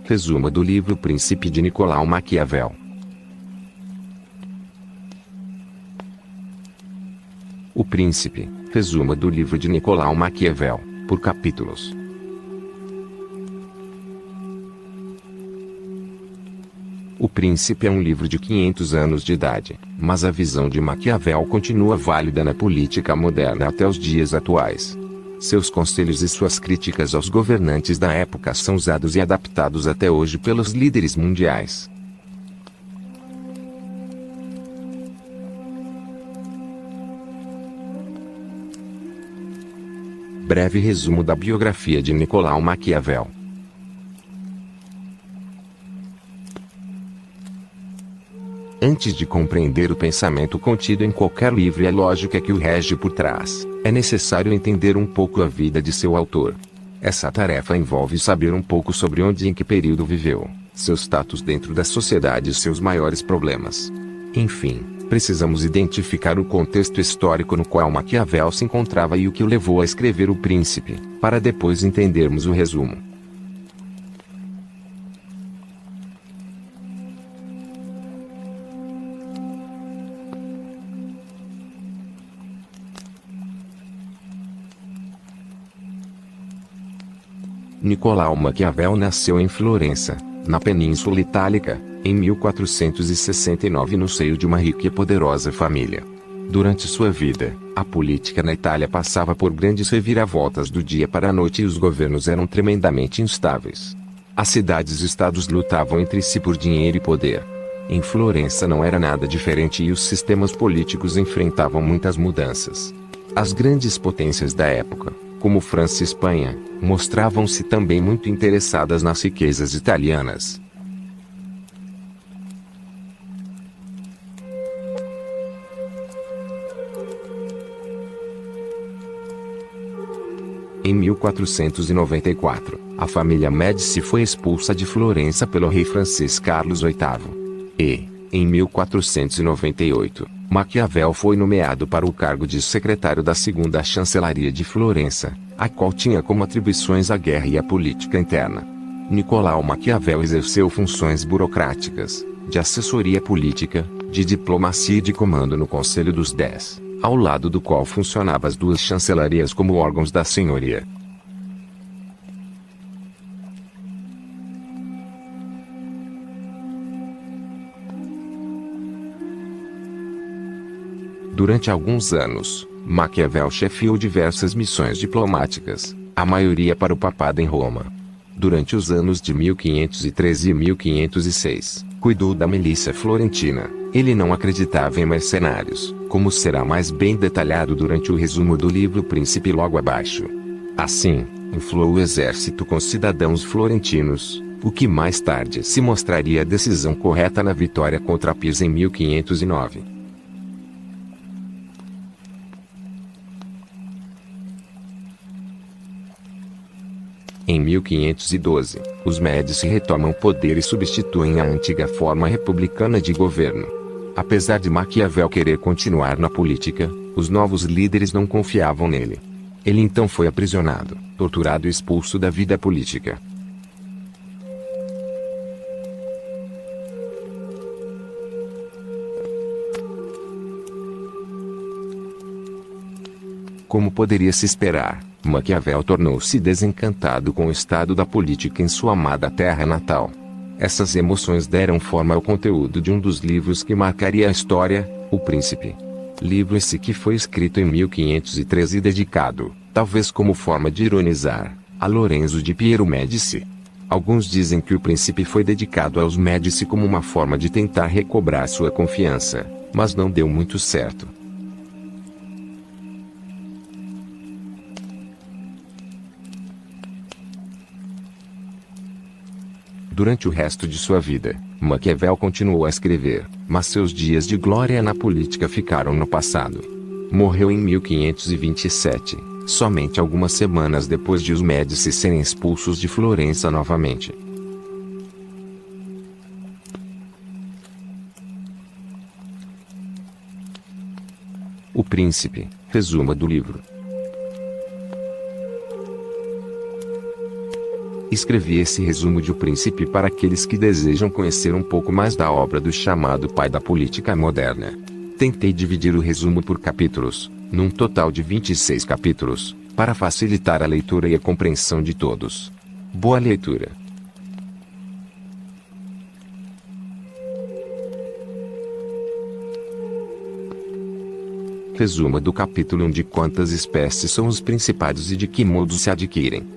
Resumo do livro O Príncipe de Nicolau Maquiavel. O Príncipe, resumo do livro de Nicolau Maquiavel, por capítulos. O Príncipe é um livro de 500 anos de idade, mas a visão de Maquiavel continua válida na política moderna até os dias atuais. Seus conselhos e suas críticas aos governantes da época são usados e adaptados até hoje pelos líderes mundiais. Breve resumo da biografia de Nicolau Maquiavel. Antes de compreender o pensamento contido em qualquer livro e a lógica que o rege por trás, é necessário entender um pouco a vida de seu autor. Essa tarefa envolve saber um pouco sobre onde e em que período viveu, seu status dentro da sociedade e seus maiores problemas. Enfim, precisamos identificar o contexto histórico no qual Maquiavel se encontrava e o que o levou a escrever O Príncipe, para depois entendermos o resumo. Nicolau Maquiavel nasceu em Florença, na Península Itálica, em 1469 no seio de uma rica e poderosa família. Durante sua vida, a política na Itália passava por grandes reviravoltas do dia para a noite e os governos eram tremendamente instáveis. As cidades-estados lutavam entre si por dinheiro e poder. Em Florença não era nada diferente e os sistemas políticos enfrentavam muitas mudanças. As grandes potências da época, como França e Espanha, mostravam-se também muito interessadas nas riquezas italianas. Em 1494, a família Médici foi expulsa de Florença pelo rei francês Carlos VIII. E, em 1498, Maquiavel foi nomeado para o cargo de secretário da segunda chancelaria de Florença, a qual tinha como atribuições a guerra e a política interna. Nicolau Maquiavel exerceu funções burocráticas, de assessoria política, de diplomacia e de comando no Conselho dos 10, ao lado do qual funcionavam as duas chancelarias como órgãos da senhoria. Durante alguns anos, Maquiavel chefiou diversas missões diplomáticas, a maioria para o papado em Roma. Durante os anos de 1513 e 1506, cuidou da milícia florentina. Ele não acreditava em mercenários, como será mais bem detalhado durante o resumo do livro Príncipe logo abaixo. Assim, inflou o exército com cidadãos florentinos, o que mais tarde se mostraria a decisão correta na vitória contra Pisa em 1509. Em 1512, os Médici retomam o poder e substituem a antiga forma republicana de governo. Apesar de Maquiavel querer continuar na política, os novos líderes não confiavam nele. Ele então foi aprisionado, torturado e expulso da vida política. Como poderia se esperar, Maquiavel tornou-se desencantado com o estado da política em sua amada terra natal. Essas emoções deram forma ao conteúdo de um dos livros que marcaria a história, O Príncipe. Livro esse que foi escrito em 1513 e dedicado, talvez como forma de ironizar, a Lorenzo de Piero Médici. Alguns dizem que O Príncipe foi dedicado aos Médici como uma forma de tentar recobrar sua confiança, mas não deu muito certo. Durante o resto de sua vida, Maquiavel continuou a escrever, mas seus dias de glória na política ficaram no passado. Morreu em 1527, somente algumas semanas depois de os Médici serem expulsos de Florença novamente. O Príncipe, resumo do livro. Escrevi esse resumo de O Príncipe para aqueles que desejam conhecer um pouco mais da obra do chamado pai da política moderna. Tentei dividir o resumo por capítulos, num total de 26 capítulos, para facilitar a leitura e a compreensão de todos. Boa leitura! Resumo do capítulo 1 de quantas espécies são os principados e de que modo se adquirem.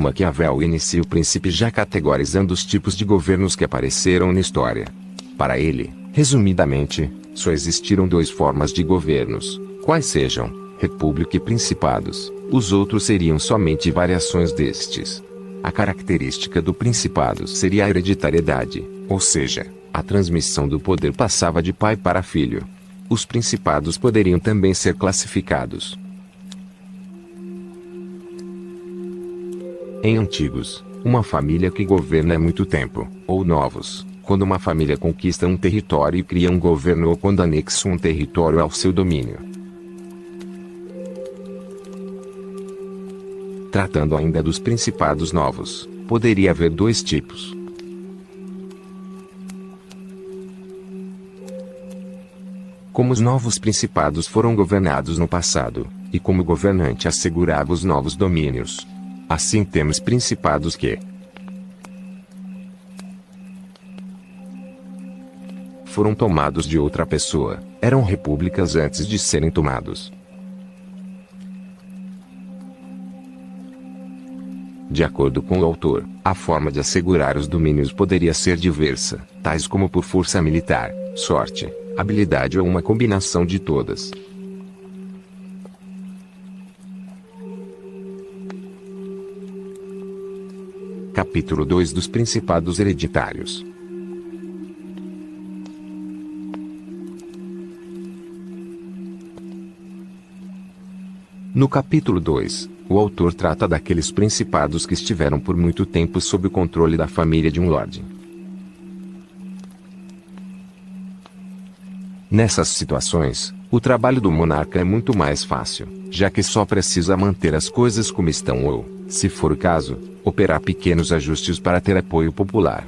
Maquiavel inicia o Príncipe já categorizando os tipos de governos que apareceram na história. Para ele, resumidamente, só existiram duas formas de governos, quais sejam, república e principados, os outros seriam somente variações destes. A característica do principado seria a hereditariedade, ou seja, a transmissão do poder passava de pai para filho. Os principados poderiam também ser classificados em antigos, uma família que governa há muito tempo, ou novos, quando uma família conquista um território e cria um governo ou quando anexa um território ao seu domínio. Tratando ainda dos principados novos, poderia haver dois tipos. Como os novos principados foram governados no passado, e como o governante assegurava os novos domínios. Assim temos principados que foram tomados de outra pessoa, eram repúblicas antes de serem tomados. De acordo com o autor, a forma de assegurar os domínios poderia ser diversa, tais como por força militar, sorte, habilidade ou uma combinação de todas. Capítulo 2 dos Principados Hereditários. No capítulo 2, o autor trata daqueles principados que estiveram por muito tempo sob o controle da família de um lorde. Nessas situações, o trabalho do monarca é muito mais fácil, já que só precisa manter as coisas como estão ou, se for o caso, operar pequenos ajustes para ter apoio popular.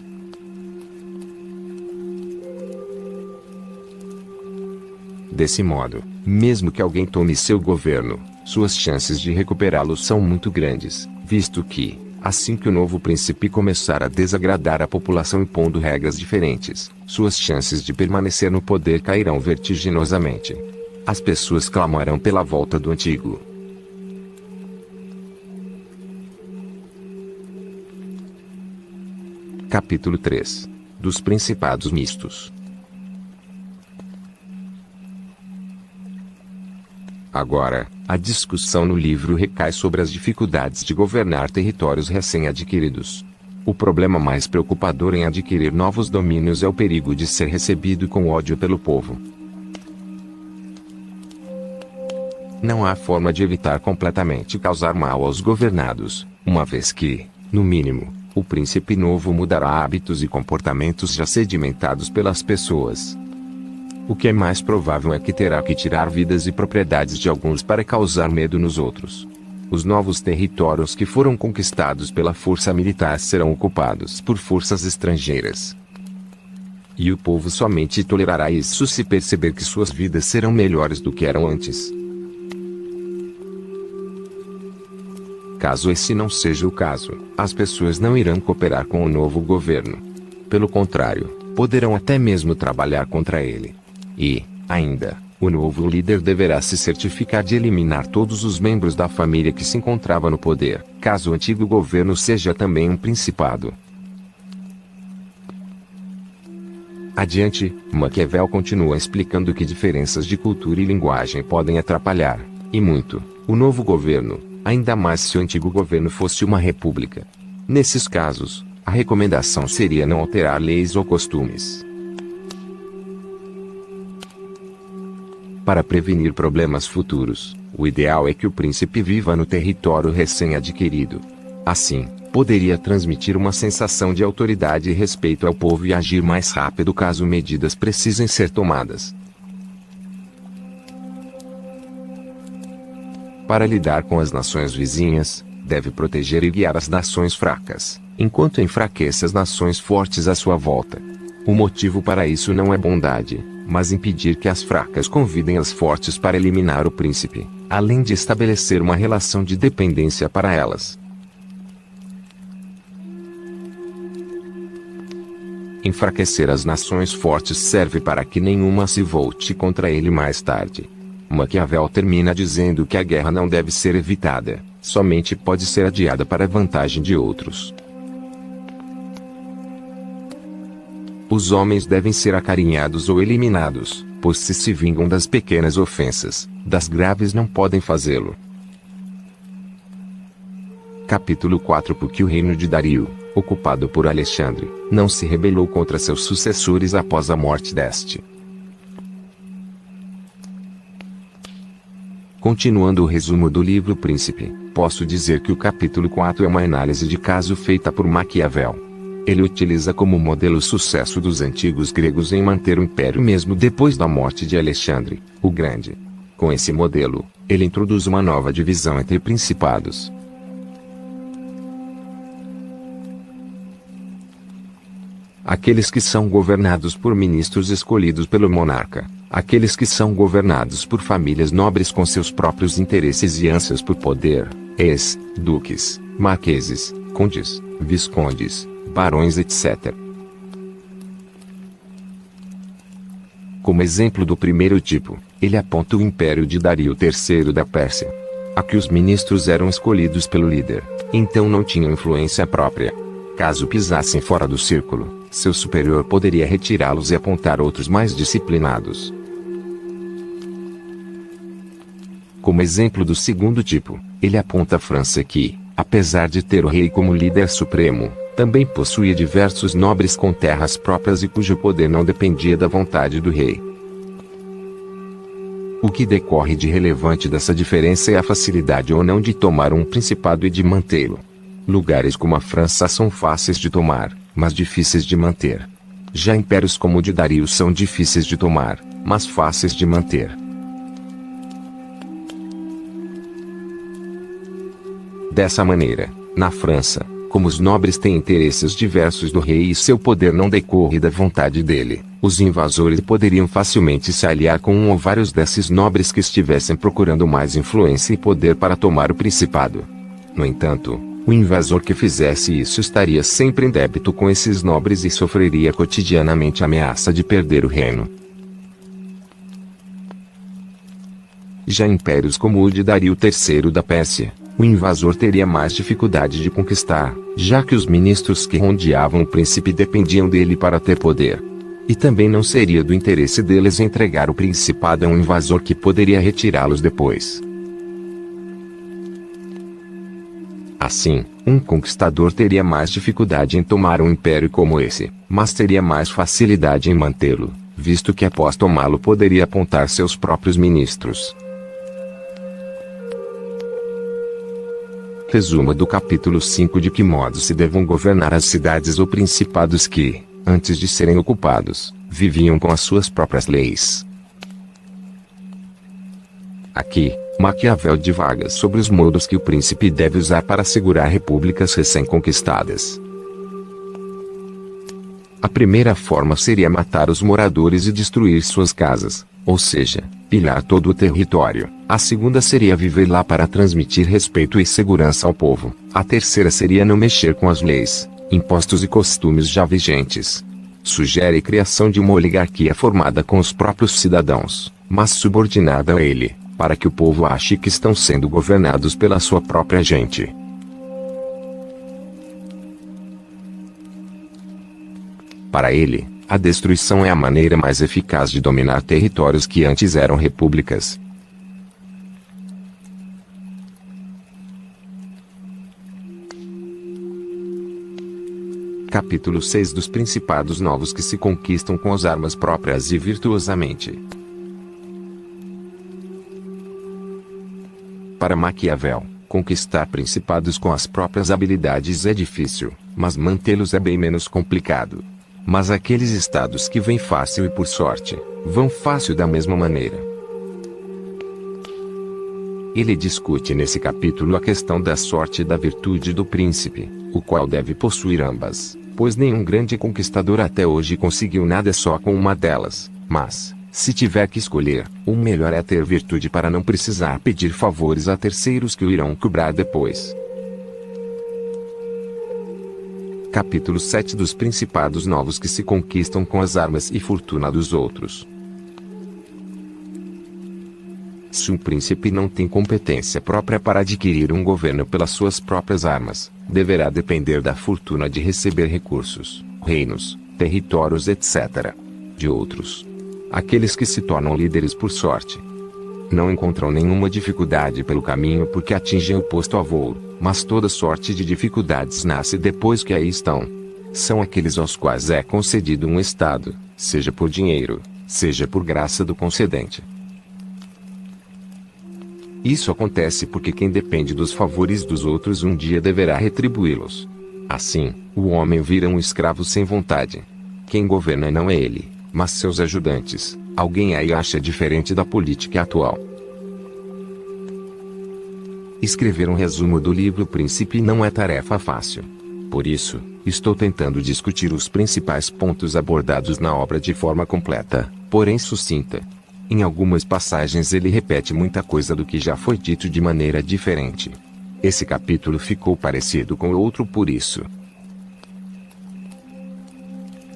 Desse modo, mesmo que alguém tome seu governo, suas chances de recuperá-lo são muito grandes, visto que, assim que o novo príncipe começar a desagradar a população impondo regras diferentes, suas chances de permanecer no poder cairão vertiginosamente. As pessoas clamarão pela volta do antigo. Capítulo 3 dos Principados Mistos. Agora, a discussão no livro recai sobre as dificuldades de governar territórios recém-adquiridos. O problema mais preocupador em adquirir novos domínios é o perigo de ser recebido com ódio pelo povo. Não há forma de evitar completamente causar mal aos governados, uma vez que, no mínimo, o príncipe novo mudará hábitos e comportamentos já sedimentados pelas pessoas. O que é mais provável é que terá que tirar vidas e propriedades de alguns para causar medo nos outros. Os novos territórios que foram conquistados pela força militar serão ocupados por forças estrangeiras. E o povo somente tolerará isso se perceber que suas vidas serão melhores do que eram antes. Caso esse não seja o caso, as pessoas não irão cooperar com o novo governo. Pelo contrário, poderão até mesmo trabalhar contra ele. E, ainda, o novo líder deverá se certificar de eliminar todos os membros da família que se encontrava no poder, caso o antigo governo seja também um principado. Adiante, Maquiavel continua explicando que diferenças de cultura e linguagem podem atrapalhar, e muito, o novo governo, ainda mais se o antigo governo fosse uma república. Nesses casos, a recomendação seria não alterar leis ou costumes. Para prevenir problemas futuros, o ideal é que o príncipe viva no território recém-adquirido. Assim, poderia transmitir uma sensação de autoridade e respeito ao povo e agir mais rápido caso medidas precisem ser tomadas. Para lidar com as nações vizinhas, deve proteger e guiar as nações fracas, enquanto enfraquece as nações fortes à sua volta. O motivo para isso não é bondade, mas impedir que as fracas convidem as fortes para eliminar o príncipe, além de estabelecer uma relação de dependência para elas. Enfraquecer as nações fortes serve para que nenhuma se volte contra ele mais tarde. Maquiavel termina dizendo que a guerra não deve ser evitada, somente pode ser adiada para a vantagem de outros. Os homens devem ser acarinhados ou eliminados, pois se vingam das pequenas ofensas, das graves não podem fazê-lo. Capítulo 4. Porque o reino de Dario, ocupado por Alexandre, não se rebelou contra seus sucessores após a morte deste. Continuando o resumo do livro Príncipe, posso dizer que o capítulo 4 é uma análise de caso feita por Maquiavel. Ele utiliza como modelo o sucesso dos antigos gregos em manter o império mesmo depois da morte de Alexandre, o Grande. Com esse modelo, ele introduz uma nova divisão entre principados. Aqueles que são governados por ministros escolhidos pelo monarca, aqueles que são governados por famílias nobres com seus próprios interesses e ânsias por poder, duques, marqueses, condes, viscondes, barões, etc. Como exemplo do primeiro tipo, ele aponta o império de Dario III da Pérsia. Aqui os ministros eram escolhidos pelo líder, então não tinham influência própria. Caso pisassem fora do círculo, seu superior poderia retirá-los e apontar outros mais disciplinados. Como exemplo do segundo tipo, ele aponta a França que, apesar de ter o rei como líder supremo, também possuía diversos nobres com terras próprias e cujo poder não dependia da vontade do rei. O que decorre de relevante dessa diferença é a facilidade ou não de tomar um principado e de mantê-lo. Lugares como a França são fáceis de tomar, mas difíceis de manter. Já impérios como o de Dario são difíceis de tomar, mas fáceis de manter. Dessa maneira, na França, como os nobres têm interesses diversos do rei e seu poder não decorre da vontade dele, os invasores poderiam facilmente se aliar com um ou vários desses nobres que estivessem procurando mais influência e poder para tomar o principado. No entanto, o invasor que fizesse isso estaria sempre em débito com esses nobres e sofreria cotidianamente a ameaça de perder o reino. Já impérios como o de Dario III da Pérsia, o invasor teria mais dificuldade de conquistar, já que os ministros que rodeavam o príncipe dependiam dele para ter poder. E também não seria do interesse deles entregar o principado a um invasor que poderia retirá-los depois. Assim, um conquistador teria mais dificuldade em tomar um império como esse, mas teria mais facilidade em mantê-lo, visto que após tomá-lo poderia apontar seus próprios ministros. Resumo do capítulo 5: de que modo se devam governar as cidades ou principados que, antes de serem ocupados, viviam com as suas próprias leis. Aqui, Maquiavel divaga sobre os modos que o príncipe deve usar para assegurar repúblicas recém-conquistadas. A primeira forma seria matar os moradores e destruir suas casas, ou seja, pilhar todo o território. A segunda seria viver lá para transmitir respeito e segurança ao povo. A terceira seria não mexer com as leis, impostos e costumes já vigentes. Sugere a criação de uma oligarquia formada com os próprios cidadãos, mas subordinada a ele, para que o povo ache que estão sendo governados pela sua própria gente. Para ele, a destruição é a maneira mais eficaz de dominar territórios que antes eram repúblicas. Capítulo 6: dos principados novos que se conquistam com as armas próprias e virtuosamente. Para Maquiavel, conquistar principados com as próprias habilidades é difícil, mas mantê-los é bem menos complicado. Mas aqueles estados que vêm fácil e por sorte, vão fácil da mesma maneira. Ele discute nesse capítulo a questão da sorte e da virtude do príncipe, o qual deve possuir ambas, pois nenhum grande conquistador até hoje conseguiu nada só com uma delas, mas, se tiver que escolher, o melhor é ter virtude para não precisar pedir favores a terceiros que o irão cobrar depois. Capítulo 7 dos Principados Novos que se conquistam com as armas e fortuna dos outros. Se um príncipe não tem competência própria para adquirir um governo pelas suas próprias armas, deverá depender da fortuna de receber recursos, reinos, territórios etc. de outros. Aqueles que se tornam líderes por sorte não encontram nenhuma dificuldade pelo caminho porque atingem o posto a voo, mas toda sorte de dificuldades nasce depois que aí estão. São aqueles aos quais é concedido um estado, seja por dinheiro, seja por graça do concedente. Isso acontece porque quem depende dos favores dos outros um dia deverá retribuí-los. Assim, o homem vira um escravo sem vontade. Quem governa não é ele, mas seus ajudantes. Alguém aí acha diferente da política atual. Escrever um resumo do livro Príncipe não é tarefa fácil. Por isso, estou tentando discutir os principais pontos abordados na obra de forma completa, porém sucinta. Em algumas passagens ele repete muita coisa do que já foi dito de maneira diferente. Esse capítulo ficou parecido com o outro por isso.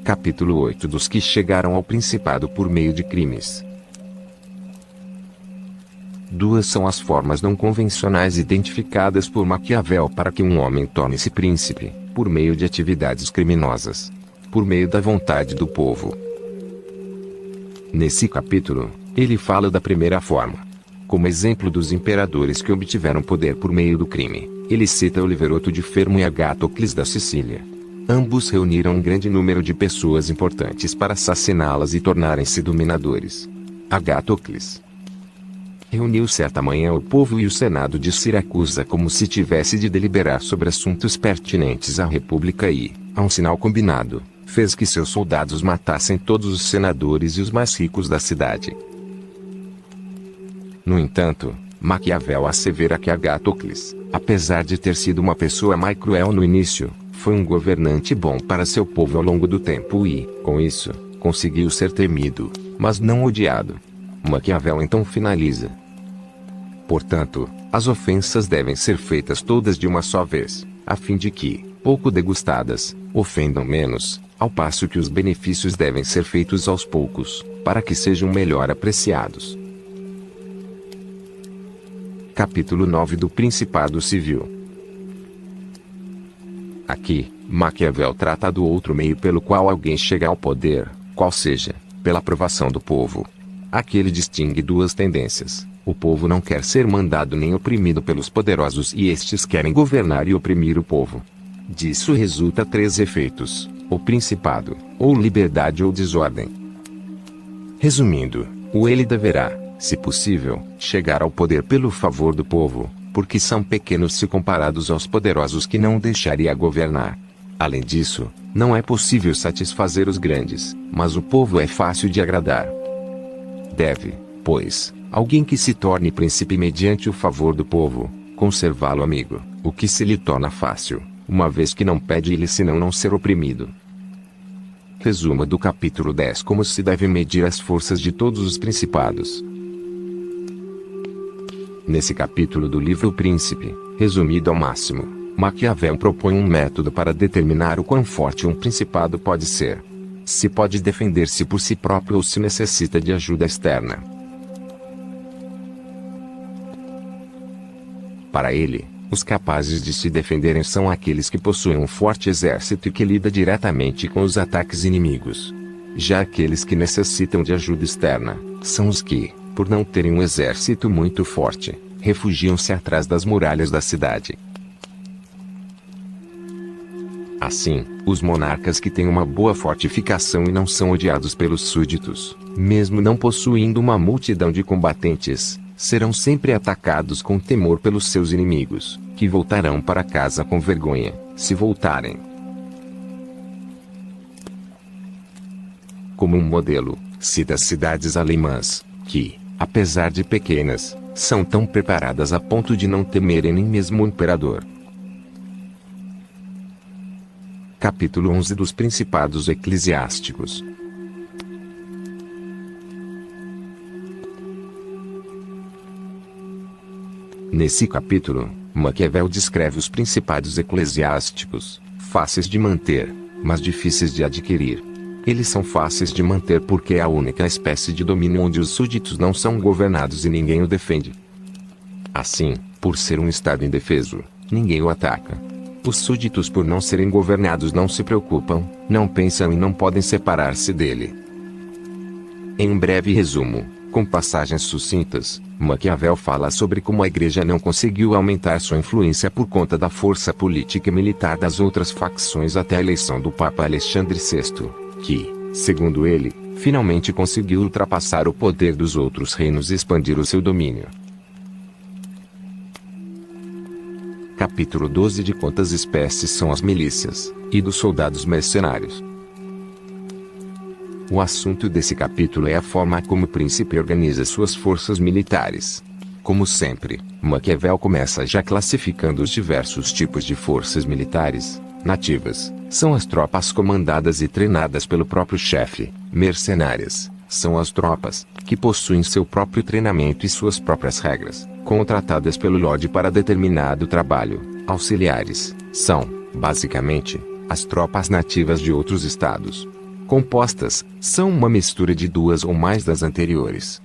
Capítulo 8 dos que chegaram ao principado por meio de crimes. Duas são as formas não convencionais identificadas por Maquiavel para que um homem torne-se príncipe, por meio de atividades criminosas, por meio da vontade do povo. Nesse capítulo, ele fala da primeira forma. Como exemplo dos imperadores que obtiveram poder por meio do crime, ele cita Oliveroto de Fermo e Agatocles da Sicília. Ambos reuniram um grande número de pessoas importantes para assassiná-las e tornarem-se dominadores. Agatocles reuniu certa manhã o povo e o senado de Siracusa como se tivesse de deliberar sobre assuntos pertinentes à república e, a um sinal combinado, fez que seus soldados matassem todos os senadores e os mais ricos da cidade. No entanto, Maquiavel assevera que Agatocles, apesar de ter sido uma pessoa mais cruel no início, foi um governante bom para seu povo ao longo do tempo e, com isso, conseguiu ser temido, mas não odiado. Maquiavel então finaliza: portanto, as ofensas devem ser feitas todas de uma só vez, a fim de que, pouco degustadas, ofendam menos, ao passo que os benefícios devem ser feitos aos poucos, para que sejam melhor apreciados. Capítulo 9 do Principado Civil. Aqui, Maquiavel trata do outro meio pelo qual alguém chega ao poder, qual seja, pela aprovação do povo. Aqui ele distingue duas tendências: o povo não quer ser mandado nem oprimido pelos poderosos e estes querem governar e oprimir o povo. Disso resulta três efeitos: o principado, ou liberdade ou desordem. Resumindo, ele deverá, se possível, chegar ao poder pelo favor do povo, porque são pequenos se comparados aos poderosos que não deixaria governar. Além disso, não é possível satisfazer os grandes, mas o povo é fácil de agradar. Deve, pois, alguém que se torne príncipe mediante o favor do povo, conservá-lo amigo, o que se lhe torna fácil, uma vez que não pede-lhe senão não ser oprimido. Resumo do capítulo 10: como se deve medir as forças de todos os principados. Nesse capítulo do livro O Príncipe, resumido ao máximo, Maquiavel propõe um método para determinar o quão forte um principado pode ser. Se pode defender-se por si próprio ou se necessita de ajuda externa. Para ele, os capazes de se defenderem são aqueles que possuem um forte exército e que lida diretamente com os ataques inimigos. Já aqueles que necessitam de ajuda externa, são os que, por não terem um exército muito forte, refugiam-se atrás das muralhas da cidade. Assim, os monarcas que têm uma boa fortificação e não são odiados pelos súditos, mesmo não possuindo uma multidão de combatentes, serão sempre atacados com temor pelos seus inimigos, que voltarão para casa com vergonha, se voltarem. Como um modelo, cita as cidades alemãs, que, apesar de pequenas, são tão preparadas a ponto de não temerem nem mesmo o imperador. Capítulo 11 dos Principados Eclesiásticos. Nesse capítulo, Maquiavel descreve os principados eclesiásticos, fáceis de manter, mas difíceis de adquirir. Eles são fáceis de manter porque é a única espécie de domínio onde os súditos não são governados e ninguém o defende. Assim, por ser um estado indefeso, ninguém o ataca. Os súditos, por não serem governados, não se preocupam, não pensam e não podem separar-se dele. Em um breve resumo, com passagens sucintas, Maquiavel fala sobre como a Igreja não conseguiu aumentar sua influência por conta da força política e militar das outras facções até a eleição do Papa Alexandre VI, que, segundo ele, finalmente conseguiu ultrapassar o poder dos outros reinos e expandir o seu domínio. Capítulo 12 de quantas espécies são as milícias, e dos soldados mercenários. O assunto desse capítulo é a forma como o príncipe organiza suas forças militares. Como sempre, Maquiavel começa já classificando os diversos tipos de forças militares. Nativas são as tropas comandadas e treinadas pelo próprio chefe. Mercenárias são as tropas que possuem seu próprio treinamento e suas próprias regras, contratadas pelo Lorde para determinado trabalho. Auxiliares são, basicamente, as tropas nativas de outros estados. Compostas são uma mistura de duas ou mais das anteriores.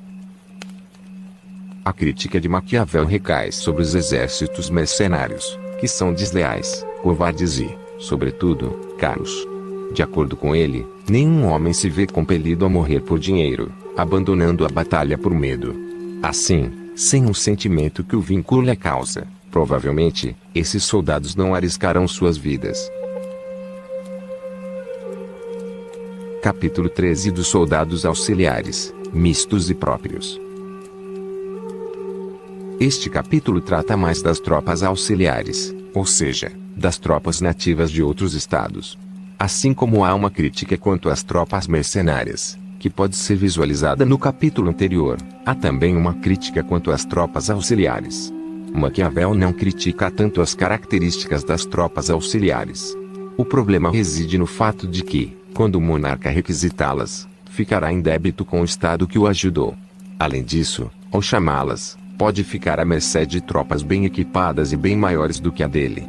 A crítica de Maquiavel recai sobre os exércitos mercenários, que são desleais, covardes e, sobretudo, caros. De acordo com ele, nenhum homem se vê compelido a morrer por dinheiro, abandonando a batalha por medo. Assim, sem um sentimento que o vincule à causa, provavelmente, esses soldados não arriscarão suas vidas. Capítulo 13 dos soldados auxiliares, mistos e próprios. Este capítulo trata mais das tropas auxiliares, ou seja, das tropas nativas de outros estados. Assim como há uma crítica quanto às tropas mercenárias, que pode ser visualizada no capítulo anterior, há também uma crítica quanto às tropas auxiliares. Maquiavel não critica tanto as características das tropas auxiliares. O problema reside no fato de que, quando o monarca requisitá-las, ficará em débito com o estado que o ajudou. Além disso, ao chamá-las, pode ficar à mercê de tropas bem equipadas e bem maiores do que a dele.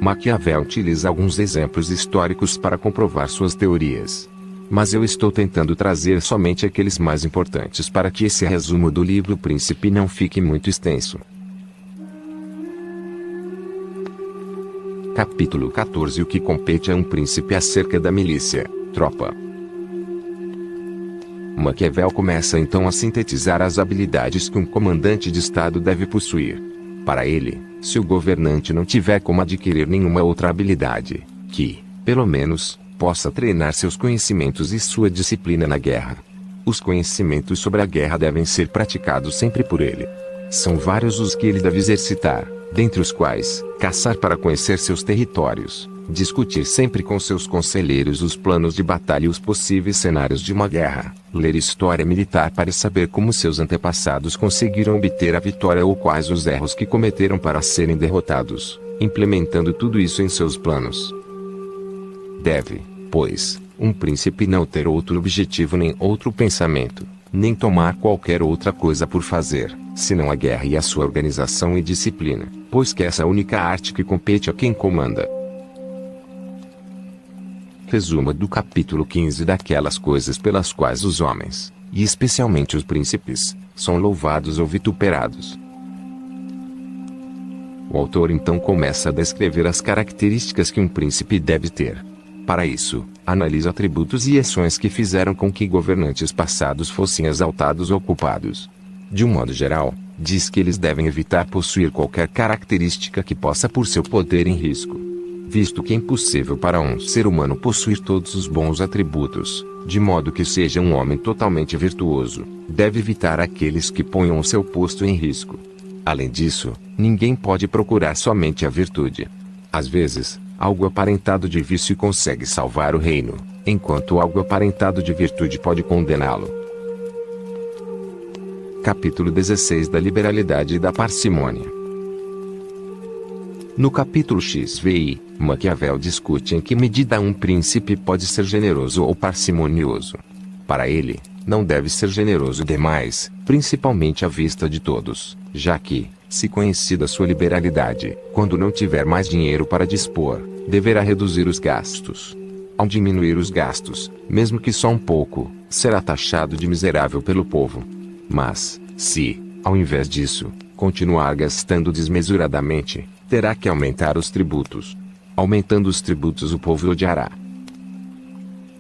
Maquiavel utiliza alguns exemplos históricos para comprovar suas teorias. Mas eu estou tentando trazer somente aqueles mais importantes para que esse resumo do livro Príncipe não fique muito extenso. Capítulo 14 O que compete a um príncipe acerca da milícia, tropa. Maquiavel começa então a sintetizar as habilidades que um comandante de estado deve possuir. Para ele, se o governante não tiver como adquirir nenhuma outra habilidade, que, pelo menos, possa treinar seus conhecimentos e sua disciplina na guerra. Os conhecimentos sobre a guerra devem ser praticados sempre por ele. São vários os que ele deve exercitar, dentre os quais, caçar para conhecer seus territórios, discutir sempre com seus conselheiros os planos de batalha e os possíveis cenários de uma guerra, ler história militar para saber como seus antepassados conseguiram obter a vitória ou quais os erros que cometeram para serem derrotados, implementando tudo isso em seus planos. Deve, pois, um príncipe não ter outro objetivo nem outro pensamento, nem tomar qualquer outra coisa por fazer, senão a guerra e a sua organização e disciplina, pois que essa é a única arte que compete a quem comanda. Resumo do capítulo 15 daquelas coisas pelas quais os homens, e especialmente os príncipes, são louvados ou vituperados. O autor então começa a descrever as características que um príncipe deve ter. Para isso, analisa atributos e ações que fizeram com que governantes passados fossem exaltados ou culpados. De um modo geral, diz que eles devem evitar possuir qualquer característica que possa pôr seu poder em risco. Visto que é impossível para um ser humano possuir todos os bons atributos, de modo que seja um homem totalmente virtuoso, deve evitar aqueles que ponham o seu posto em risco. Além disso, ninguém pode procurar somente a virtude. Às vezes, algo aparentado de vício consegue salvar o reino, enquanto algo aparentado de virtude pode condená-lo. Capítulo 16 da liberalidade e da parcimônia. No capítulo XVI, Maquiavel discute em que medida um príncipe pode ser generoso ou parcimonioso. Para ele, não deve ser generoso demais, principalmente à vista de todos, já que, se conhecida sua liberalidade, quando não tiver mais dinheiro para dispor, deverá reduzir os gastos. Ao diminuir os gastos, mesmo que só um pouco, será taxado de miserável pelo povo. Mas, se, ao invés disso, continuar gastando desmesuradamente, terá que aumentar os tributos. Aumentando os tributos, o povo o odiará.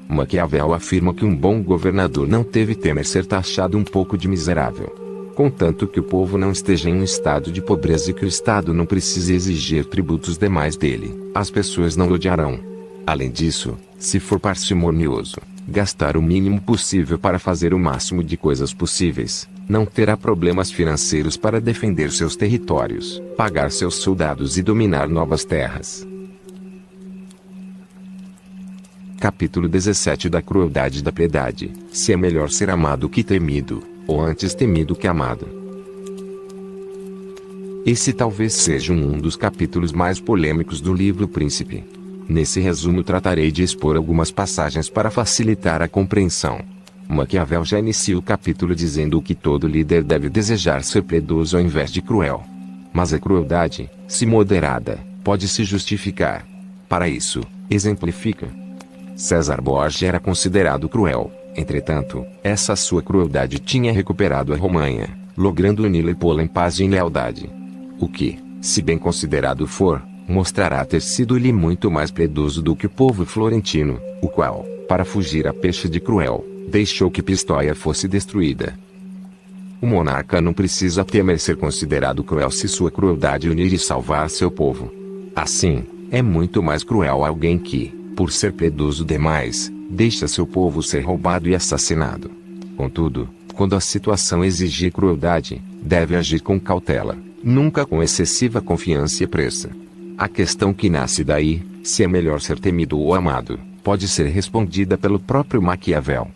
Maquiavel afirma que um bom governador não deve temer ser taxado um pouco de miserável. Contanto que o povo não esteja em um estado de pobreza e que o Estado não precise exigir tributos demais dele, as pessoas não o odiarão. Além disso, se for parcimonioso, gastar o mínimo possível para fazer o máximo de coisas possíveis, não terá problemas financeiros para defender seus territórios, pagar seus soldados e dominar novas terras. Capítulo 17 da crueldade e da piedade. Se é melhor ser amado que temido, ou antes temido que amado. Esse talvez seja um dos capítulos mais polêmicos do livro Príncipe. Nesse resumo tratarei de expor algumas passagens para facilitar a compreensão. Maquiavel já inicia o capítulo dizendo que todo líder deve desejar ser piedoso ao invés de cruel. Mas a crueldade, se moderada, pode se justificar. Para isso, exemplifica. César Borgia era considerado cruel, entretanto, essa sua crueldade tinha recuperado a Romanha, logrando uni-la e pô-la em paz e em lealdade. O que, se bem considerado for, mostrará ter sido ele muito mais piedoso do que o povo florentino, o qual, para fugir à peste de cruel, deixou que Pistoia fosse destruída. O monarca não precisa temer ser considerado cruel se sua crueldade unir e salvar seu povo. Assim, é muito mais cruel alguém que, por ser piedoso demais, deixa seu povo ser roubado e assassinado. Contudo, quando a situação exigir crueldade, deve agir com cautela, nunca com excessiva confiança e pressa. A questão que nasce daí, se é melhor ser temido ou amado, pode ser respondida pelo próprio Maquiavel.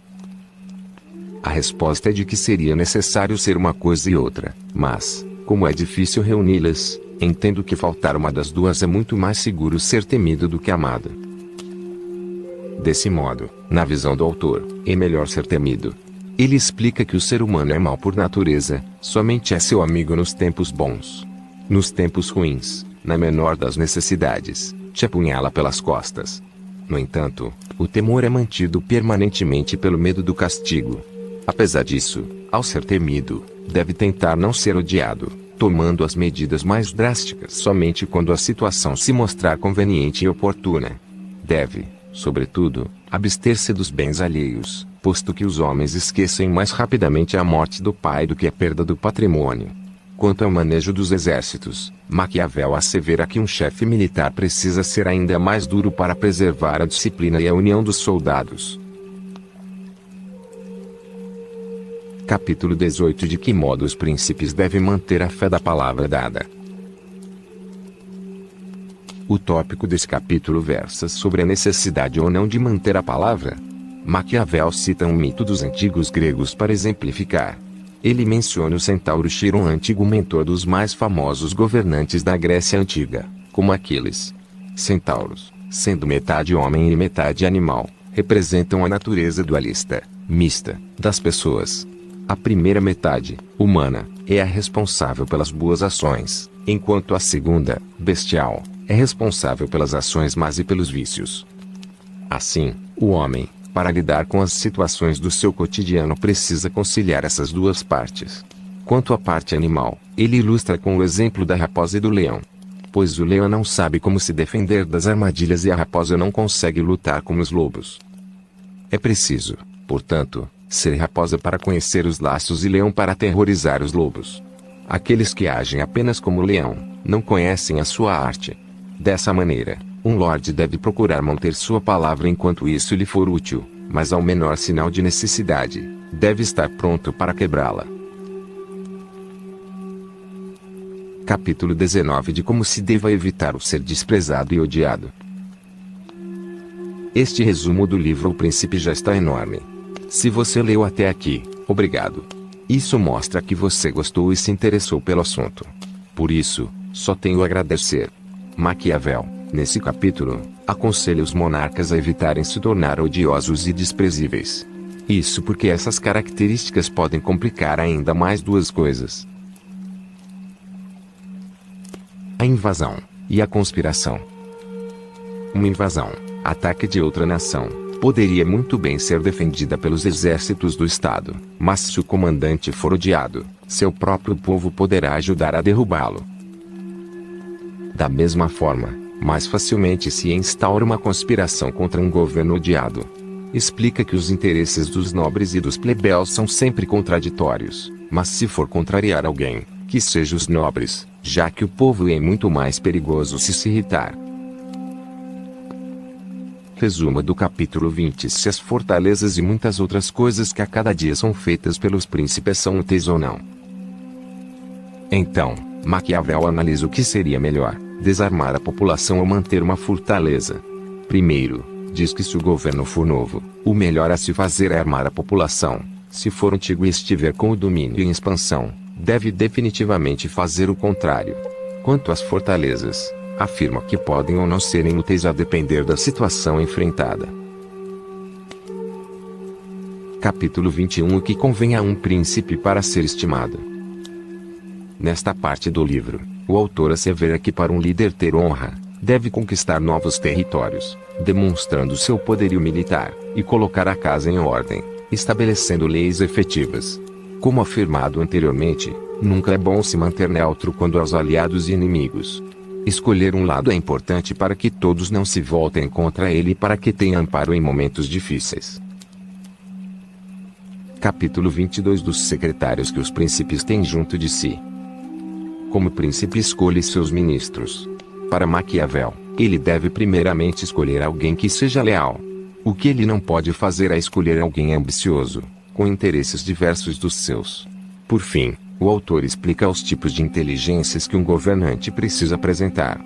A resposta é de que seria necessário ser uma coisa e outra, mas, como é difícil reuni-las, entendo que faltar uma das duas é muito mais seguro ser temido do que amado. Desse modo, na visão do autor, é melhor ser temido. Ele explica que o ser humano é mau por natureza, somente é seu amigo nos tempos bons. Nos tempos ruins, na menor das necessidades, te apunhala pelas costas. No entanto, o temor é mantido permanentemente pelo medo do castigo. Apesar disso, ao ser temido, deve tentar não ser odiado, tomando as medidas mais drásticas somente quando a situação se mostrar conveniente e oportuna. Deve, sobretudo, abster-se dos bens alheios, posto que os homens esquecem mais rapidamente a morte do pai do que a perda do patrimônio. Quanto ao manejo dos exércitos, Maquiavel assevera que um chefe militar precisa ser ainda mais duro para preservar a disciplina e a união dos soldados. Capítulo 18 De que modo os príncipes devem manter a fé da palavra dada. O tópico desse capítulo versa sobre a necessidade ou não de manter a palavra. Maquiavel cita um mito dos antigos gregos para exemplificar. Ele menciona o centauro Chiron, antigo mentor dos mais famosos governantes da Grécia Antiga, como Aquiles. Centauros, sendo metade homem e metade animal, representam a natureza dualista, mista, das pessoas. A primeira metade, humana, é a responsável pelas boas ações, enquanto a segunda, bestial, é responsável pelas ações más e pelos vícios. Assim, o homem, para lidar com as situações do seu cotidiano, precisa conciliar essas duas partes. Quanto à parte animal, ele ilustra com o exemplo da raposa e do leão. Pois o leão não sabe como se defender das armadilhas e a raposa não consegue lutar como os lobos. É preciso, portanto, ser raposa para conhecer os laços e leão para aterrorizar os lobos. Aqueles que agem apenas como leão, não conhecem a sua arte. Dessa maneira, um lorde deve procurar manter sua palavra enquanto isso lhe for útil, mas ao menor sinal de necessidade, deve estar pronto para quebrá-la. Capítulo 19 De como se deva evitar o ser desprezado e odiado. Este resumo do livro O Príncipe já está enorme. Se você leu até aqui, obrigado. Isso mostra que você gostou e se interessou pelo assunto. Por isso, só tenho a agradecer. Maquiavel, nesse capítulo, aconselha os monarcas a evitarem se tornar odiosos e desprezíveis. Isso porque essas características podem complicar ainda mais duas coisas: a invasão e a conspiração. Uma invasão, ataque de outra nação, poderia muito bem ser defendida pelos exércitos do Estado, mas se o comandante for odiado, seu próprio povo poderá ajudar a derrubá-lo. Da mesma forma, mais facilmente se instaura uma conspiração contra um governo odiado. Explica que os interesses dos nobres e dos plebeus são sempre contraditórios, mas se for contrariar alguém, que seja os nobres, já que o povo é muito mais perigoso se irritar. Resumo do capítulo 20. Se as fortalezas e muitas outras coisas que a cada dia são feitas pelos príncipes são úteis ou não. Então, Maquiavel analisa o que seria melhor: desarmar a população ou manter uma fortaleza. Primeiro, diz que se o governo for novo, o melhor a se fazer é armar a população. Se for antigo e estiver com o domínio em expansão, deve definitivamente fazer o contrário. Quanto às fortalezas, afirma que podem ou não serem úteis a depender da situação enfrentada. Capítulo 21. O que convém a um príncipe para ser estimado. Nesta parte do livro, o autor assevera que para um líder ter honra, deve conquistar novos territórios, demonstrando seu poderio militar, e colocar a casa em ordem, estabelecendo leis efetivas. Como afirmado anteriormente, nunca é bom se manter neutro quando aos aliados e inimigos. Escolher um lado é importante para que todos não se voltem contra ele e para que tenha amparo em momentos difíceis. Capítulo 22. Dos secretários que os príncipes têm junto de si. Como o príncipe escolhe seus ministros. Para Maquiavel, ele deve primeiramente escolher alguém que seja leal. O que ele não pode fazer é escolher alguém ambicioso, com interesses diversos dos seus. Por fim, o autor explica os tipos de inteligências que um governante precisa apresentar.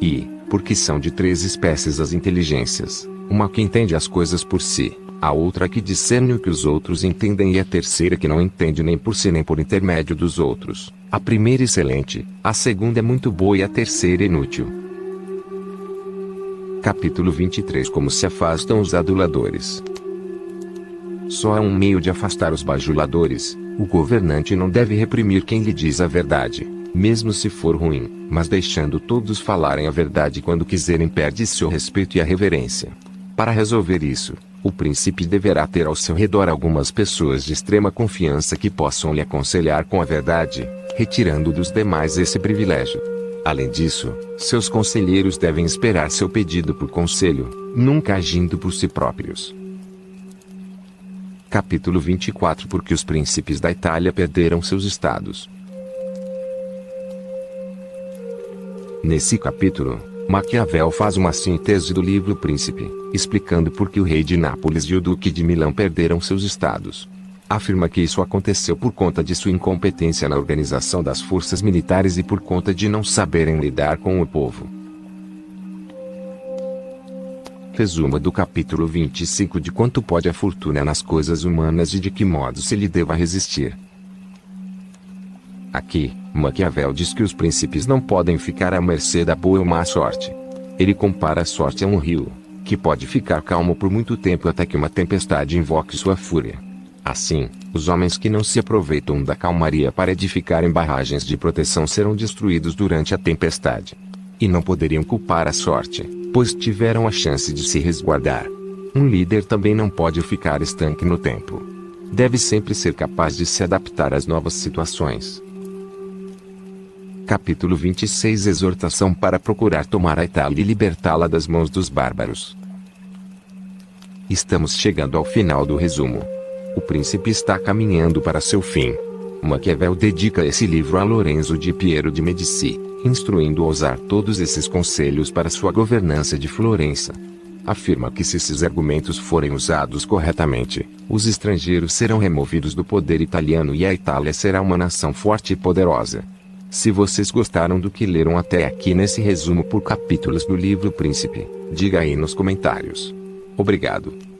E, porque são de três espécies as inteligências: uma que entende as coisas por si, a outra que discerne o que os outros entendem e a terceira que não entende nem por si nem por intermédio dos outros. A primeira excelente, a segunda é muito boa e a terceira inútil. Capítulo 23. Como se afastam os aduladores. Só há um meio de afastar os bajuladores: o governante não deve reprimir quem lhe diz a verdade, mesmo se for ruim, mas deixando todos falarem a verdade quando quiserem perde-se o respeito e a reverência. Para resolver isso, o príncipe deverá ter ao seu redor algumas pessoas de extrema confiança que possam lhe aconselhar com a verdade, retirando dos demais esse privilégio. Além disso, seus conselheiros devem esperar seu pedido por conselho, nunca agindo por si próprios. Capítulo 24. Porque os príncipes da Itália perderam seus estados. Nesse capítulo, Maquiavel faz uma síntese do livro Príncipe, explicando por que o rei de Nápoles e o duque de Milão perderam seus estados. Afirma que isso aconteceu por conta de sua incompetência na organização das forças militares e por conta de não saberem lidar com o povo. Resumo do capítulo 25. De quanto pode a fortuna nas coisas humanas e de que modo se lhe deva resistir. Aqui, Maquiavel diz que os príncipes não podem ficar à mercê da boa ou má sorte. Ele compara a sorte a um rio, que pode ficar calmo por muito tempo até que uma tempestade invoque sua fúria. Assim, os homens que não se aproveitam da calmaria para edificarem barragens de proteção serão destruídos durante a tempestade. E não poderiam culpar a sorte, pois tiveram a chance de se resguardar. Um líder também não pode ficar estanque no tempo. Deve sempre ser capaz de se adaptar às novas situações. Capítulo 26. Exortação para procurar tomar a Itália e libertá-la das mãos dos bárbaros. Estamos chegando ao final do resumo. O príncipe está caminhando para seu fim. Maquiavel dedica esse livro a Lorenzo di Piero de Medici, instruindo-o a usar todos esses conselhos para sua governança de Florença. Afirma que se esses argumentos forem usados corretamente, os estrangeiros serão removidos do poder italiano e a Itália será uma nação forte e poderosa. Se vocês gostaram do que leram até aqui nesse resumo por capítulos do livro Príncipe, diga aí nos comentários. Obrigado.